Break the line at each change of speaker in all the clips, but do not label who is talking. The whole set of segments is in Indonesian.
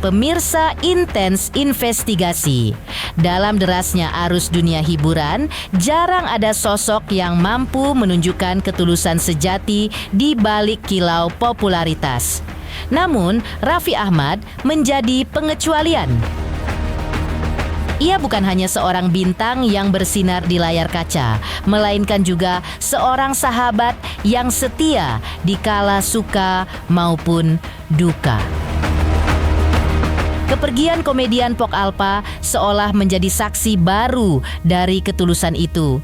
Pemirsa Intens Investigasi. Dalam derasnya arus dunia hiburan, jarang ada sosok yang mampu menunjukkan ketulusan sejati di balik kilau popularitas. Namun, Raffi Ahmad menjadi pengecualian. Ia bukan hanya seorang bintang yang bersinar di layar kaca, melainkan juga seorang sahabat yang setia di kala suka maupun duka. Kepergian komedian Pok Alpa seolah menjadi saksi baru dari ketulusan itu.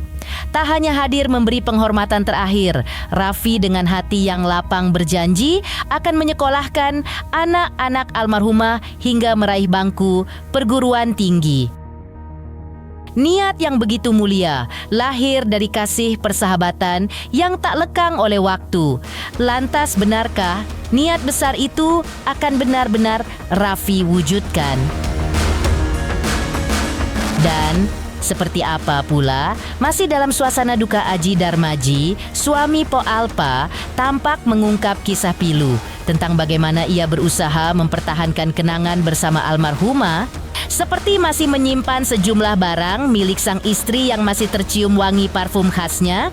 Tak hanya hadir memberi penghormatan terakhir, Raffi dengan hati yang lapang berjanji akan menyekolahkan anak-anak almarhumah hingga meraih bangku perguruan tinggi. Niat yang begitu mulia lahir dari kasih persahabatan yang tak lekang oleh waktu. Lantas benarkah niat besar itu akan benar-benar Raffi wujudkan? Dan seperti apa pula, masih dalam suasana duka Aji Darmaji, suami Pok Alpa tampak mengungkap kisah pilu tentang bagaimana ia berusaha mempertahankan kenangan bersama almarhumah, seperti masih menyimpan sejumlah barang milik sang istri yang masih tercium wangi parfum khasnya.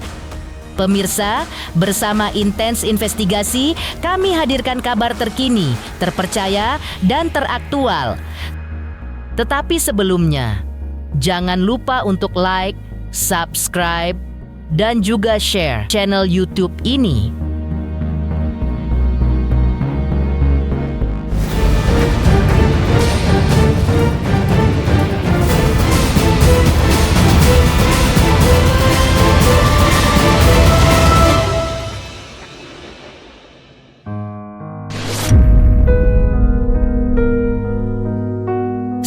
Pemirsa, bersama Intens Investigasi, kami hadirkan kabar terkini, terpercaya, dan teraktual. Tetapi sebelumnya, jangan lupa untuk like, subscribe, dan juga share channel YouTube ini.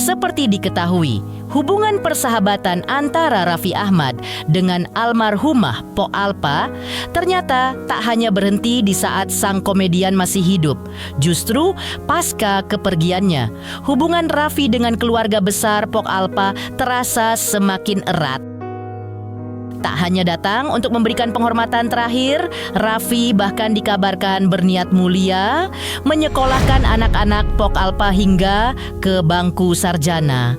Seperti diketahui, hubungan persahabatan antara Raffi Ahmad dengan almarhumah Pok Alpa ternyata tak hanya berhenti di saat sang komedian masih hidup. Justru pasca kepergiannya, hubungan Raffi dengan keluarga besar Pok Alpa terasa semakin erat. Tak hanya datang untuk memberikan penghormatan terakhir, Raffi bahkan dikabarkan berniat mulia menyekolahkan anak-anak Pok Alpa hingga ke bangku sarjana.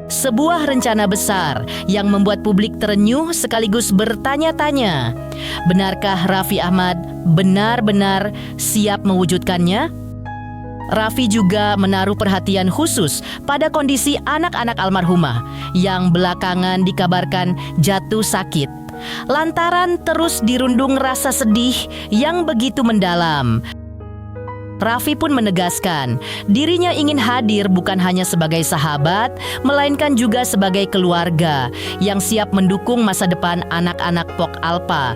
Sebuah rencana besar yang membuat publik terenyuh sekaligus bertanya-tanya, benarkah Raffi Ahmad benar-benar siap mewujudkannya? Raffi juga menaruh perhatian khusus pada kondisi anak-anak almarhumah yang belakangan dikabarkan jatuh sakit lantaran terus dirundung rasa sedih yang begitu mendalam. Raffi pun menegaskan dirinya ingin hadir bukan hanya sebagai sahabat, melainkan juga sebagai keluarga yang siap mendukung masa depan anak-anak Pok Alpa.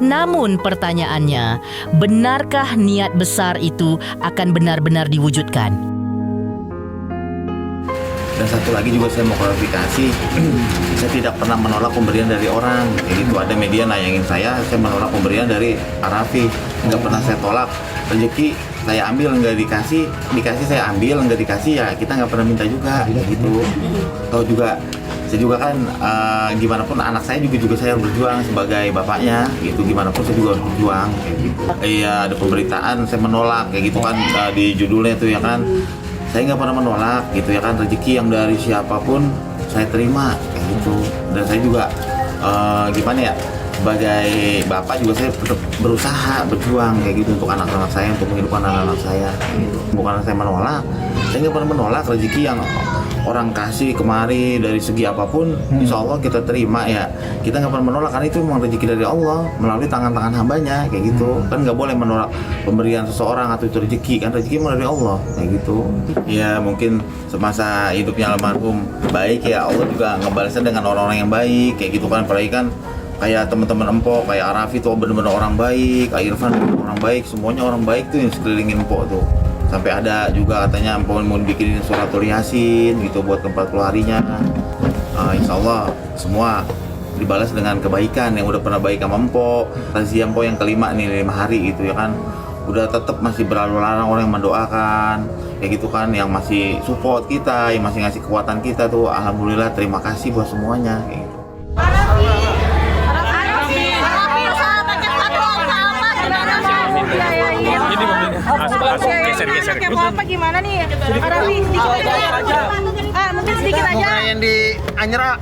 Namun pertanyaannya, benarkah niat besar itu akan benar-benar diwujudkan?
Dan satu lagi juga saya mau klarifikasi, saya tidak pernah menolak pemberian dari orang. Jadi itu ada media nayangin saya menolak pemberian dari Raffi. Nggak pernah saya tolak. Rezeki saya ambil, nggak dikasih saya ambil, nggak dikasih ya kita nggak pernah minta juga. Gitu. Atau juga saya juga kan gimana pun anak saya juga saya berjuang sebagai bapaknya gitu, gimana pun saya juga harus berjuang kayak gitu. Iya, ada pemberitaan saya menolak kayak gitu kan, di judulnya itu ya kan, saya nggak pernah menolak gitu ya kan, rezeki yang dari siapapun saya terima kayak gitu. Dan saya juga gimana ya, sebagai bapak juga saya tetap berusaha berjuang kayak gitu untuk anak-anak saya, untuk menghidupkan anak-anak saya gitu. Bukan saya menolak, saya nggak pernah menolak rezeki yang orang kasih kemari dari segi apapun, insya Allah kita terima ya. Kita nggak pernah menolak karena itu memang rezeki dari Allah melalui tangan-tangan hambanya kayak gitu. Kan nggak boleh menolak pemberian seseorang atau itu rezeki, kan rezeki melalui Allah kayak gitu. Ya mungkin semasa hidupnya almarhum baik ya, Allah juga ngebalasnya dengan orang-orang yang baik kayak gitu kan. Apalagi kan kayak teman-teman Empok, kayak Raffi tuh bener-bener orang baik, Kak Irfan orang baik, semuanya orang baik tuh yang sekelilingin Empok tuh. Sampai ada juga katanya Empok mau bikinin suratul Yasin gitu buat tempat keluarnya. Insya Allah semua dibalas dengan kebaikan yang udah pernah baik sama Empok. Razia Empok yang kelima nih, 5 hari gitu ya kan, udah tetap masih berlalu-lalang orang yang mendoakan kayak gitu kan, yang masih support kita, yang masih ngasih kekuatan kita tuh. Alhamdulillah, terima kasih buat semuanya kayak gitu.
Ini Geser. Kayak mau apa gimana nih? Rafi, sedikit aja. Mungkin sedikit aja.
Yang di Anyera.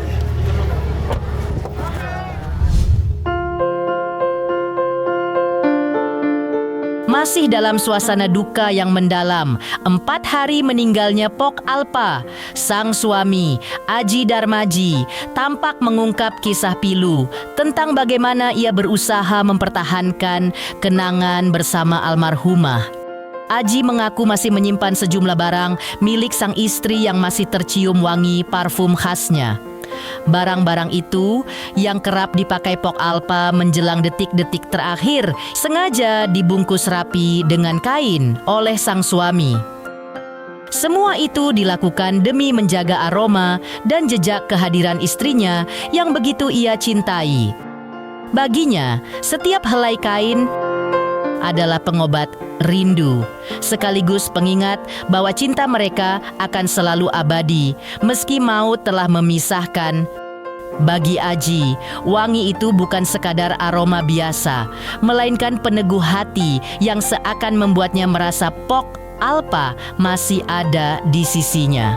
Masih dalam suasana duka yang mendalam, 4 hari meninggalnya Pok Alpa, sang suami, Aji Darmaji, tampak mengungkap kisah pilu tentang bagaimana ia berusaha mempertahankan kenangan bersama almarhumah. Aji mengaku masih menyimpan sejumlah barang milik sang istri yang masih tercium wangi parfum khasnya. Barang-barang itu yang kerap dipakai Pok Alpa menjelang detik-detik terakhir sengaja dibungkus rapi dengan kain oleh sang suami. Semua itu dilakukan demi menjaga aroma dan jejak kehadiran istrinya yang begitu ia cintai. Baginya, setiap helai kain adalah pengobat rindu, sekaligus pengingat bahwa cinta mereka akan selalu abadi meski maut telah memisahkan. Bagi Aji, wangi itu bukan sekadar aroma biasa, melainkan peneguh hati yang seakan membuatnya merasa Pok Alpa masih ada di sisinya.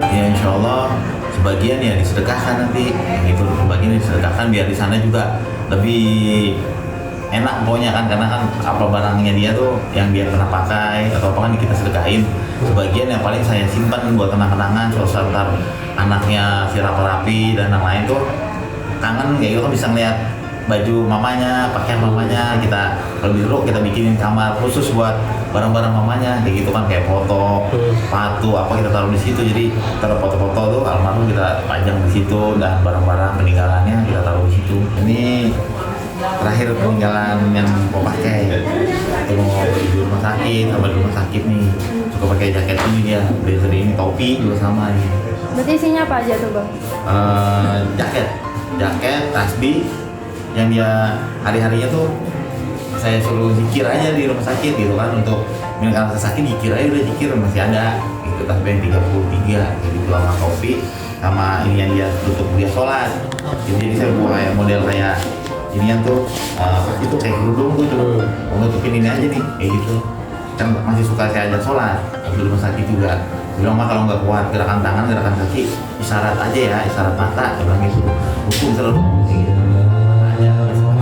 Ya insya Allah sebagian ya disedekahkan nanti, gitu. Sebagian disedekahkan biar di sana juga lebih enak pokoknya kan, karena kan apa barangnya dia tuh yang dia pernah pakai atau apa kan kita sedekahin. Sebagian yang paling saya simpan buat kenang-kenangan, suatu ntar anaknya si rapi dan yang lain tuh kangen kayak gitu kan, bisa ngeliat baju mamanya, pakaian mamanya. Kita kalau dulu kita bikinin kamar khusus buat barang-barang mamanya kayak gitu kan, kayak foto, sepatu apa kita taruh di situ. Jadi taruh foto-foto tuh almarhum kita pajang di situ, dan barang-barang peninggalannya kita taruh di situ. Ini terakhir peninggalan yang mau pakai itu mau di rumah sakit, sama di rumah sakit nih suka pakai jaket ini dia, blazer ini, topi juga sama ini.
Berarti isinya apa aja tuh bang?
Jaket, tasbih yang dia hari-harinya tuh saya suruh zikir aja di rumah sakit gitu kan, untuk kalau saya sakit zikir aja, udah zikir masih ada gitu, tasbih yang 33 gitu, sama topi sama ini yang dia tutup dia sholat. Jadi saya buat kayak model kayak inian tuh itu kayak kerudung tuh cuma nutupin ini aja nih kayak gitu kan, masih suka saya ajak sholat di rumah sakit juga. Bilang mah kalau nggak kuat gerakan tangan, gerakan kaki, isyarat aja ya, isyarat mata, dia bilang gitu. Hukum selalu kayak gitu aja,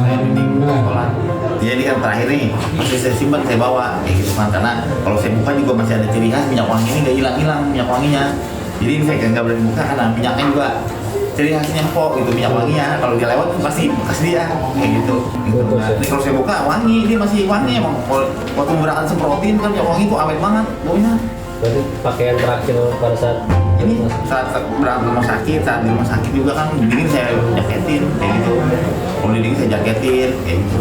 saya mending sholat. Jadi kan terakhir nih masih saya simpan, saya bawa kayak gitu kan, karena kalau saya buka juga masih ada ciri khas minyak wangi ini, nggak hilang-hilang minyak wanginya. Jadi ini saya nggak berani buka karena minyaknya juga ciri khasnya Pok gitu, minyak wanginya. Kalau dia lewat pasti bekas dia kayak gitu. Nah, kalau saya buka wangi, dia masih wangi emang. Waktu berangkat semprotin kan minyak wangi itu awet banget baunya.
Berarti pakaian terakhir pada saat
ini saat berangkat rumah sakit, saat di rumah sakit juga kan dingin saya jaketin kayak gitu. Kalau dingin saya jaketin kayak gitu.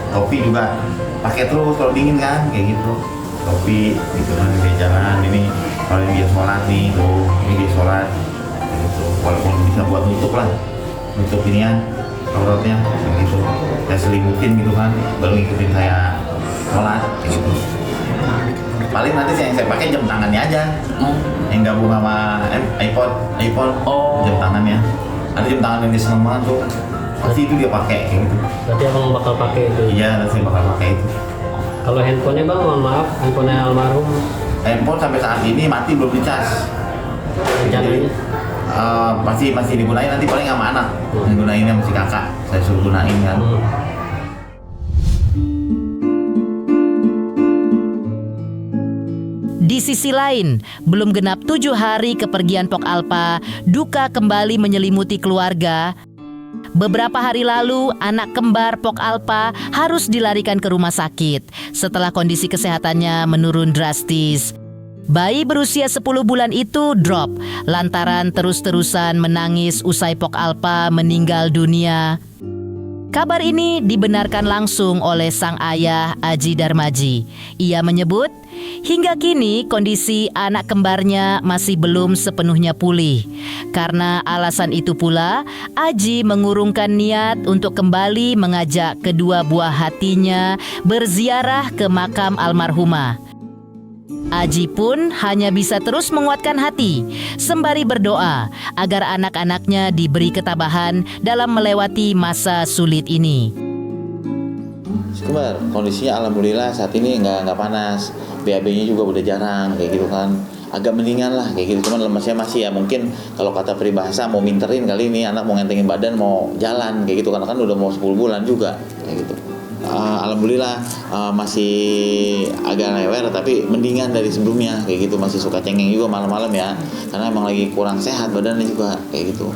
Topi juga pakai terus kalau dingin kan kayak gitu. Topi gitu kan dia jalan ini, kalau dia sholat nih tuh, ini dia sholat gitu. Walaupun bisa buat nutup lah, nutup inian auratnya gitu, saya selimutin gitu kan, baru ngikutin saya sholat gitu. Paling nanti yang saya pakai jam tangannya aja, yang gabung sama iPhone jam tangannya. Ada jam tangan yang dia seneng banget tuh, pasti itu dia pakai gitu.
berarti abang bakal pakai itu?
Iya, nanti saya bakal pakai itu.
Kalau handphonenya bang, mohon maaf, handphonenya almarhum
Handphone sampai saat ini mati, belum dicas.
rencananya?
Masih digunain, nanti paling sama anak gunainnya, masih kakak saya suruh gunain kan.
Di sisi lain, belum genap 7 hari kepergian Pok Alpa, duka kembali menyelimuti keluarga. Beberapa hari lalu, anak kembar Pok Alpa harus dilarikan ke rumah sakit setelah kondisi kesehatannya menurun drastis. Bayi berusia 10 bulan itu drop lantaran terus-terusan menangis usai Pok Alpa meninggal dunia. Kabar ini dibenarkan langsung oleh sang ayah Aji Darmaji. Ia menyebut, hingga kini kondisi anak kembarnya masih belum sepenuhnya pulih. Karena alasan itu pula, Aji mengurungkan niat untuk kembali mengajak kedua buah hatinya berziarah ke makam almarhumah. Aji pun hanya bisa terus menguatkan hati sembari berdoa agar anak-anaknya diberi ketabahan dalam melewati masa sulit ini.
kembar. Kondisinya alhamdulillah saat ini nggak panas. BAB-nya juga udah jarang kayak gitu kan. Agak mendingan lah kayak gitu, cuman lemasnya masih ya mungkin kalau kata peribahasa mau minterin kali ini anak mau ngentengin badan mau jalan kayak gitu karena kan udah mau 10 bulan juga kayak gitu. Alhamdulillah masih agak lewer tapi mendingan dari sebelumnya kayak gitu, masih suka cengeng juga malam-malam ya karena emang lagi kurang sehat badannya juga kayak gitu.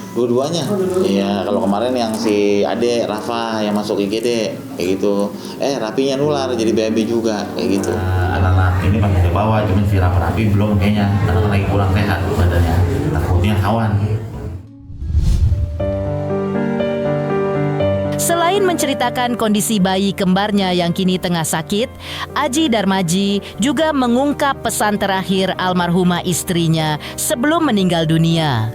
Dua-duanya. Iya, kalau kemarin yang si Ade Rafa yang masuk IGD kayak gitu. Rapinya nular jadi BAB juga kayak gitu. Anak-anak ini masih di bawah, cuman si Rapi belum kayaknya karena lagi kurang sehat badannya. Takutnya hawan.
Selain menceritakan kondisi bayi kembarnya yang kini tengah sakit, Aji Darmaji juga mengungkap pesan terakhir almarhumah istrinya sebelum meninggal dunia.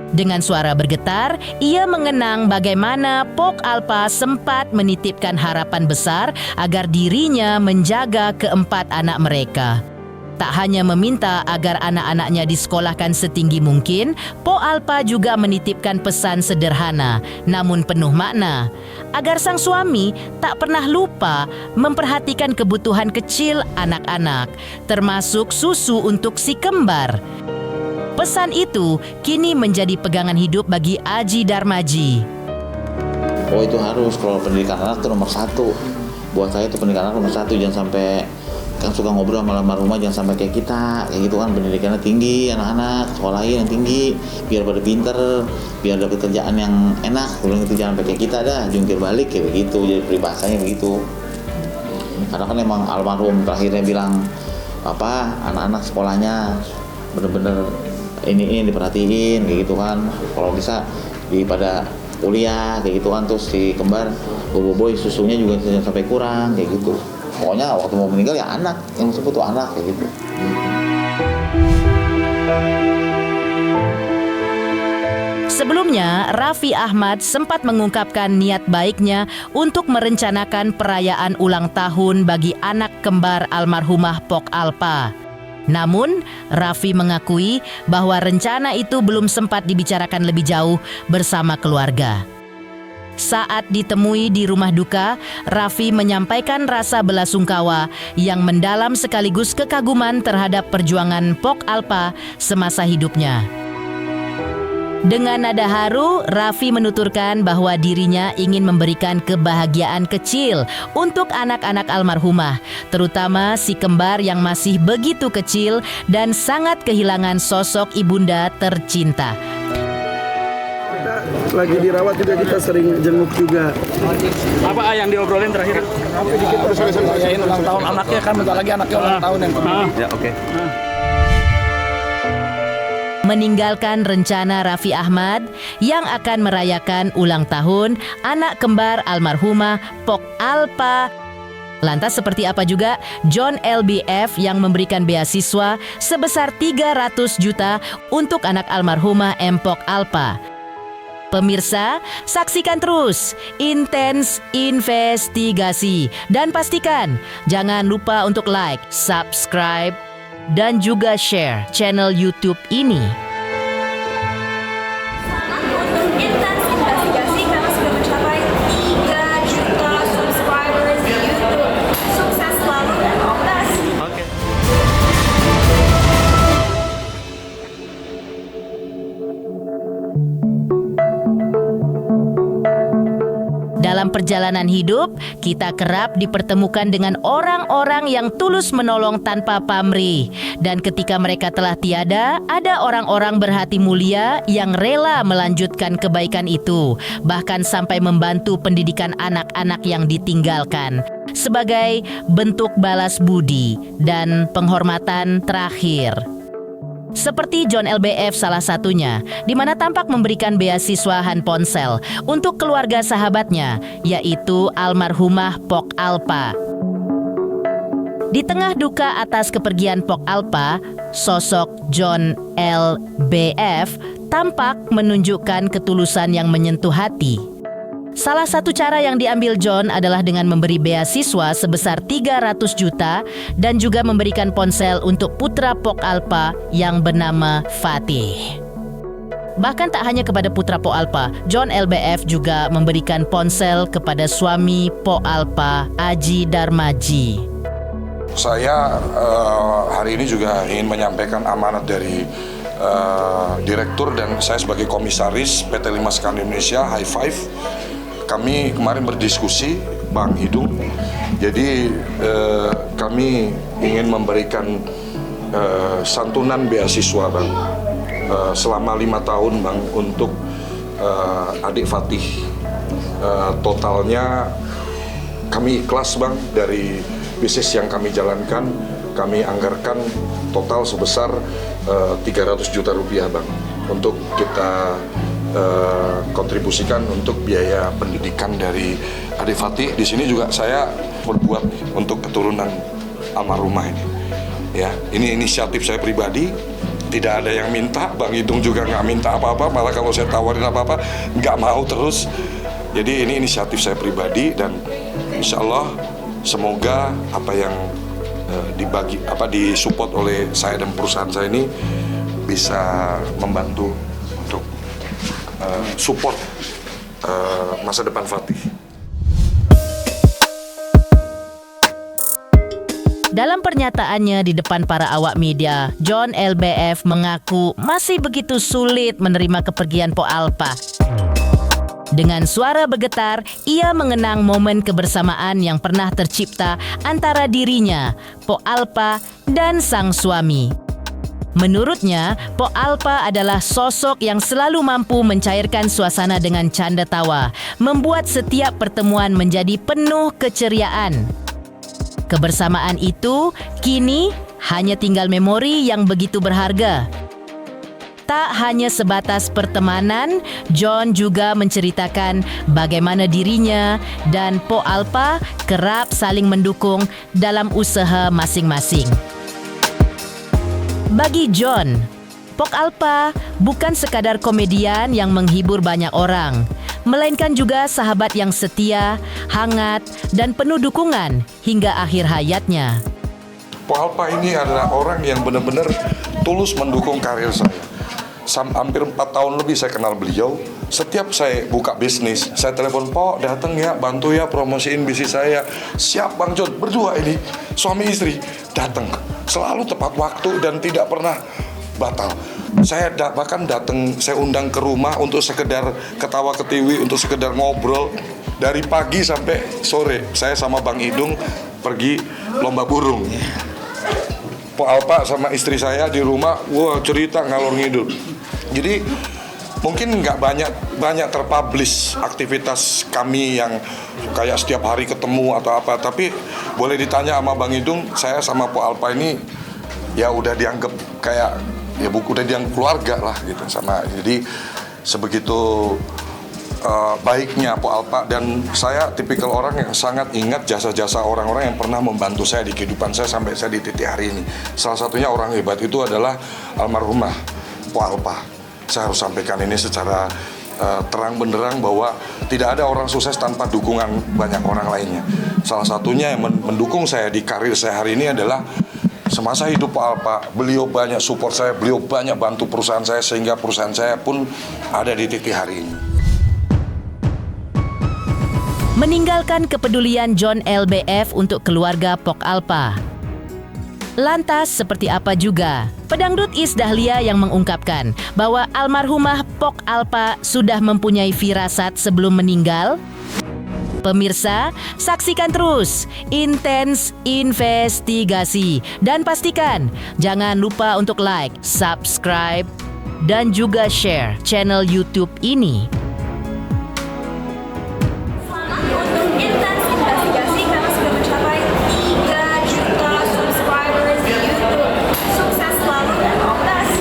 Dengan suara bergetar, ia mengenang bagaimana Pok Alpa sempat menitipkan harapan besar agar dirinya menjaga keempat anak mereka. Tak hanya meminta agar anak-anaknya disekolahkan setinggi mungkin, Pok Alpa juga menitipkan pesan sederhana namun penuh makna, agar sang suami tak pernah lupa memperhatikan kebutuhan kecil anak-anak, termasuk susu untuk si kembar. Pesan itu kini menjadi pegangan hidup bagi Aji Darmaji.
Oh itu harus, kalau pendidikan anak itu nomor 1. Buat saya itu pendidikan anak nomor 1, jangan sampai kan suka ngobrol sama almarhumah jangan sampai kayak kita kayak gitu kan, pendidikannya tinggi anak-anak, sekolahin yang tinggi biar pada pinter, biar dapat kerjaan yang enak. Kalau itu jangan sampai kayak kita dah jungkir balik kayak begitu, jadi peribahasanya begitu. Karena kan emang almarhum terakhirnya bilang apa, anak-anak sekolahnya bener-bener ini diperhatiin kayak gitu kan, kalau bisa pada kuliah kayak gitu kan, terus si kembar boboiboy susunya juga jangan sampai kurang kayak gitu. Pokoknya waktu mau meninggal ya anak yang sebut tuh anak kayak gitu.
Sebelumnya, Raffi Ahmad sempat mengungkapkan niat baiknya untuk merencanakan perayaan ulang tahun bagi anak kembar almarhumah Pok Alpa. Namun, Raffi mengakui bahwa rencana itu belum sempat dibicarakan lebih jauh bersama keluarga. Saat ditemui di rumah duka, Raffi menyampaikan rasa belasungkawa yang mendalam sekaligus kekaguman terhadap perjuangan Pok Alpa semasa hidupnya. Dengan nada haru, Raffi menuturkan bahwa dirinya ingin memberikan kebahagiaan kecil untuk anak-anak almarhumah, terutama si kembar yang masih begitu kecil dan sangat kehilangan sosok ibunda tercinta.
Lagi dirawat juga kita sering jenguk juga.
Apa yang diobrolin terakhir?
Ini ulang tahun anaknya kan, bentar lagi anaknya ulang tahun yang
Ya, oke.
Meninggalkan rencana Raffi Ahmad yang akan merayakan ulang tahun anak kembar almarhumah Pok Alpa. Lantas seperti apa juga John LBF yang memberikan beasiswa sebesar 300 juta untuk anak almarhumah Pok Alpa? Pemirsa, saksikan terus Intens Investigasi dan pastikan jangan lupa untuk like, subscribe, dan juga share channel YouTube ini.
Untuk Intens Investigasi karena sudah mencapai 3 juta subscribers di YouTube. Sukses selalu dan all the best.
Dalam perjalanan hidup, kita kerap dipertemukan dengan orang-orang yang tulus menolong tanpa pamrih. Dan ketika mereka telah tiada, ada orang-orang berhati mulia yang rela melanjutkan kebaikan itu, bahkan sampai membantu pendidikan anak-anak yang ditinggalkan, sebagai bentuk balas budi dan penghormatan terakhir. Seperti John LBF salah satunya, di mana tampak memberikan beasiswa handponsel untuk keluarga sahabatnya, yaitu almarhumah Pok Alpa. Di tengah duka atas kepergian Pok Alpa, sosok John LBF tampak menunjukkan ketulusan yang menyentuh hati. Salah satu cara yang diambil John adalah dengan memberi beasiswa sebesar 300 juta dan juga memberikan ponsel untuk putra Pok Alpa yang bernama Fatih. Bahkan tak hanya kepada putra Po Alpa, John LBF juga memberikan ponsel kepada suami Po Alpa, Aji Darmaji.
Saya hari ini juga ingin menyampaikan amanat dari Direktur dan saya sebagai komisaris PT Lima Sekan Indonesia, High Five. Kami kemarin berdiskusi, Bang Idung, jadi kami ingin memberikan santunan beasiswa, Bang, selama 5 tahun, Bang, untuk adik Fatih. Totalnya kami ikhlas, Bang, dari bisnis yang kami jalankan, kami anggarkan total sebesar 300 juta rupiah, Bang, untuk kita kontribusikan untuk biaya pendidikan dari adik Fatih. Di sini juga saya berbuat untuk keturunan almarhumah ini. Ya, ini inisiatif saya pribadi. Tidak ada yang minta, Bang Idung juga nggak minta apa-apa. Malah kalau saya tawarin apa-apa, nggak mau terus. Jadi ini inisiatif saya pribadi dan insya Allah semoga apa yang disupport oleh saya dan perusahaan saya ini bisa membantu untuk support masa depan Fatih.
Dalam pernyataannya di depan para awak media, John LBF mengaku masih begitu sulit menerima kepergian Po Alpa. Dengan suara bergetar, ia mengenang momen kebersamaan yang pernah tercipta antara dirinya, Po Alpa, dan sang suami. Menurutnya, Po Alpa adalah sosok yang selalu mampu mencairkan suasana dengan canda tawa, membuat setiap pertemuan menjadi penuh keceriaan. Kebersamaan itu kini hanya tinggal memori yang begitu berharga. Tak hanya sebatas pertemanan, John juga menceritakan bagaimana dirinya dan Po Alpa kerap saling mendukung dalam usaha masing-masing. Bagi John, Po Alpa bukan sekadar komedian yang menghibur banyak orang, melainkan juga sahabat yang setia, hangat, dan penuh dukungan hingga akhir hayatnya.
Po Alpa ini adalah orang yang benar-benar tulus mendukung karir saya. Hampir 4 tahun lebih saya kenal beliau. Setiap saya buka bisnis, saya telepon, Po, datang ya, bantu ya, promosiin bisnis saya. Siap, Bang John, berdua ini, suami istri, datang. Selalu tepat waktu dan tidak pernah batal. Saya bahkan datang, saya undang ke rumah untuk sekedar ketawa ketiwi, untuk sekedar ngobrol. Dari pagi sampai sore, saya sama Bang Idung pergi lomba burung. Po Alpa sama istri saya di rumah, wah cerita ngalor ngidul. Jadi mungkin nggak banyak terpublish aktivitas kami yang kayak setiap hari ketemu atau apa. Tapi boleh ditanya sama Bang Idung, saya sama Po Alpa ini ya udah dianggap kayak ya udah dianggap keluarga lah gitu sama. Jadi sebegitu baiknya Po Alpa, dan saya tipikal orang yang sangat ingat jasa-jasa orang-orang yang pernah membantu saya di kehidupan saya sampai saya di titik hari ini. Salah satunya orang hebat itu adalah almarhumah Po Alpa. Saya harus sampaikan ini secara terang benderang bahwa tidak ada orang sukses tanpa dukungan banyak orang lainnya. Salah satunya yang mendukung saya di karir saya hari ini adalah semasa hidup Po Alpa, beliau banyak support saya, beliau banyak bantu perusahaan saya sehingga perusahaan saya pun ada di titik hari ini.
Meninggalkan kepedulian John LBF untuk keluarga Po Alpa. Lantas seperti apa juga pedangdut Iis Dahlia yang mengungkapkan bahwa almarhumah Po Alpa sudah mempunyai firasat sebelum meninggal? Pemirsa, saksikan terus Intens Investigasi dan pastikan jangan lupa untuk like, subscribe, dan juga share channel YouTube ini.
Untuk Intens Investigasi, kami sudah mencapai 3 juta subscribers di YouTube. Sukses selalu dan all the best.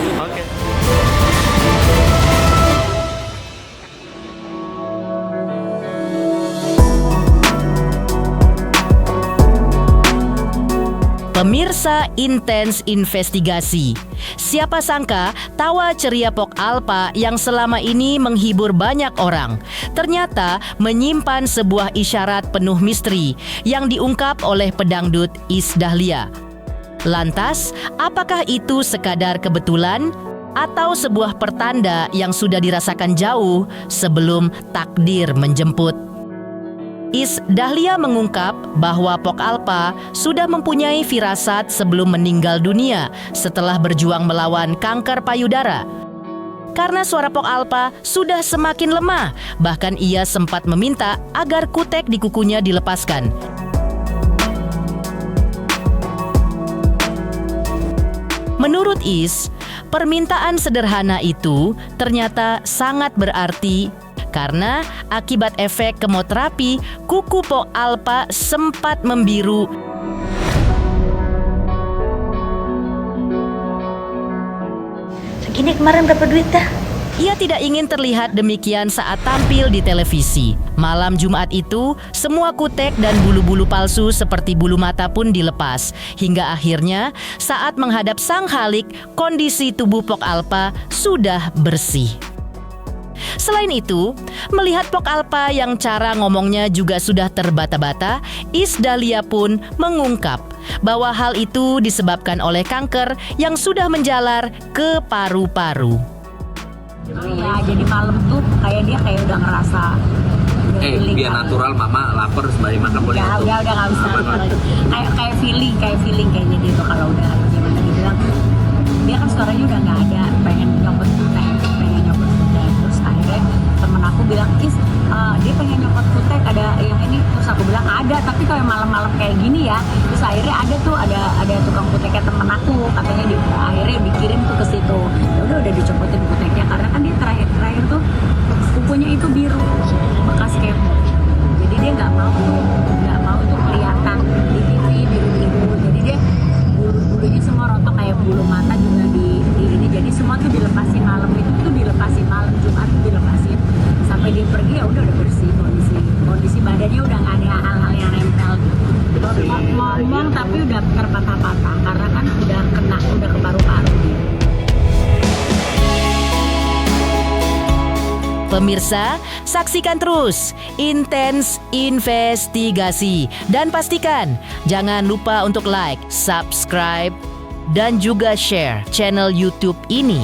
Pemirsa Intens Investigasi, siapa sangka tawa ceria Po Alpa yang selama ini menghibur banyak orang ternyata menyimpan sebuah isyarat penuh misteri yang diungkap oleh pedangdut Iis Dahlia. Lantas, apakah itu sekadar kebetulan? atau sebuah pertanda yang sudah dirasakan jauh sebelum takdir menjemput. Is Dahlia mengungkap bahwa Pok Alpa sudah mempunyai firasat sebelum meninggal dunia setelah berjuang melawan kanker payudara. Karena suara Pok Alpa sudah semakin lemah, bahkan ia sempat meminta agar kutek di kukunya dilepaskan. Menurut Is, permintaan sederhana itu ternyata sangat berarti karena akibat efek kemoterapi, kuku Pok Alpa sempat membiru.
Segini kemarin berapa duit dah?
Ia tidak ingin terlihat demikian saat tampil di televisi. Malam Jumat itu, semua kutek dan bulu-bulu palsu seperti bulu mata pun dilepas. Hingga akhirnya, saat menghadap Sang Khalik, kondisi tubuh Pok Alpa sudah bersih. Selain itu, melihat Pok Alpa yang cara ngomongnya juga sudah terbata-bata, Is Dahlia pun mengungkap bahwa hal itu disebabkan oleh kanker yang sudah menjalar ke paru-paru.
Ya, jadi malam tuh kayak udah ngerasa
biar natural, mama lapar sebagai makan boleh.
Ya udah nggak bisa. Kayak feeling kayaknya gitu kalau udah gimana dibilang. Dia kan suaranya udah nggak ada, pengen nyopot kutek. Terus akhirnya temen aku bilang, dia pengen nyopot kutek, ada yang ini. Terus aku bilang ada, tapi kalau malam-malam kayak gini ya. Terus akhirnya ada tukang kuteknya temen aku, katanya akhirnya dikirim tuh ke situ. Ya udah dicopotin kuteknya karena kan dia terakhir tuh kukunya itu biru, bekas kemo. Jadi dia nggak mau tuh kelihatan di TV biru-biru. Jadi dia bulu-bulunya semua rontok, kayak bulu mata juga di ini. Jadi semua tuh dilepasin malam itu malam Jumat tuh dilepasin sampai dia pergi ya udah bersih kondisi badannya udah nggak ada hal-hal yang nempel gitu. Ngomong tapi udah terpatah-patah karena kan udah ke paru-paru.
Pemirsa, saksikan terus Intens Investigasi dan pastikan jangan lupa untuk like, subscribe, dan juga share channel YouTube ini.